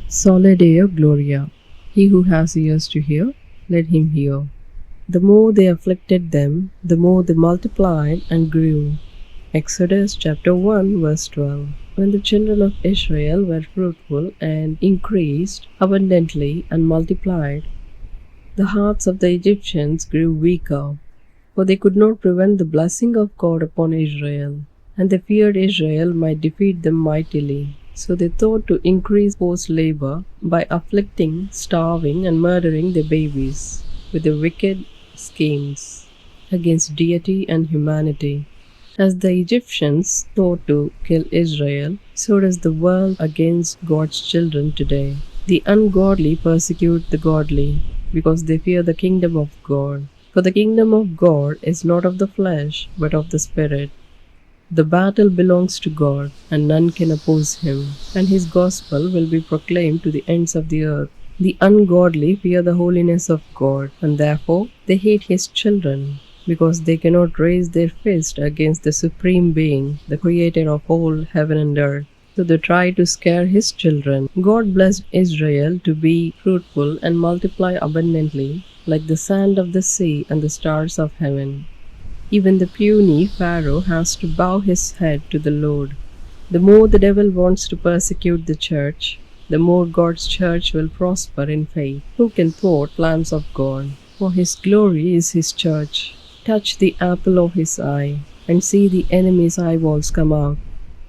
Sole Deo Gloria. He who has ears to hear, let him hear. The more they afflicted them, the more they multiplied and grew. Exodus chapter 1 verse 12. When the children of Israel were fruitful and increased abundantly and multiplied, the hearts of the Egyptians grew weaker, for they could not prevent the blessing of God upon Israel, and they feared Israel might defeat them mightily. So they thought to increase forced labor by afflicting, starving, and murdering their babies with their wicked schemes against deity and humanity. As the Egyptians thought to kill Israel, so does the world against God's children today. The ungodly persecute the godly, because they fear the kingdom of God. For the kingdom of God is not of the flesh, but of the Spirit. The battle belongs to God, and none can oppose him, and his gospel will be proclaimed to the ends of the earth. The ungodly fear the holiness of God, and therefore they hate his children, because they cannot raise their fist against the Supreme Being, the Creator of all heaven and earth. So they try to scare his children. God blessed Israel to be fruitful and multiply abundantly, like the sand of the sea and the stars of heaven. Even the puny Pharaoh has to bow his head to the Lord. The more the devil wants to persecute the church, the more God's church will prosper in faith. Who can thwart plans of God? For his glory is his church. Touch the apple of his eye, and see the enemy's eyeballs come out.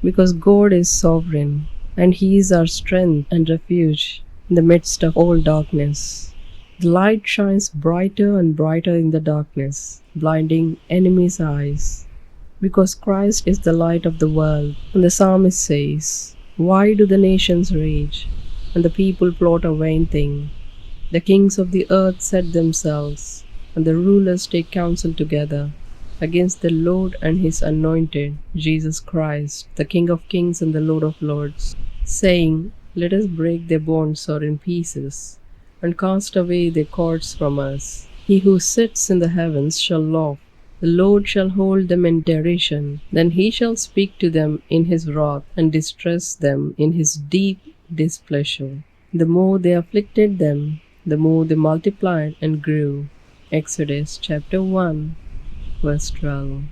Because God is sovereign, and he is our strength and refuge in the midst of all darkness. The light shines brighter and brighter in the darkness, blinding enemies' eyes. Because Christ is the light of the world. And the psalmist says, "Why do the nations rage, and the people plot a vain thing? The kings of the earth set themselves, and the rulers take counsel together against the Lord and his anointed, Jesus Christ, the King of kings and the Lord of lords, saying, Let us break their bonds or in pieces, and cast away their cords from us. He who sits in the heavens shall laugh. The Lord shall hold them in derision. Then he shall speak to them in his wrath, and distress them in his deep displeasure. The more they afflicted them, the more they multiplied and grew." Exodus chapter 1 verse 12.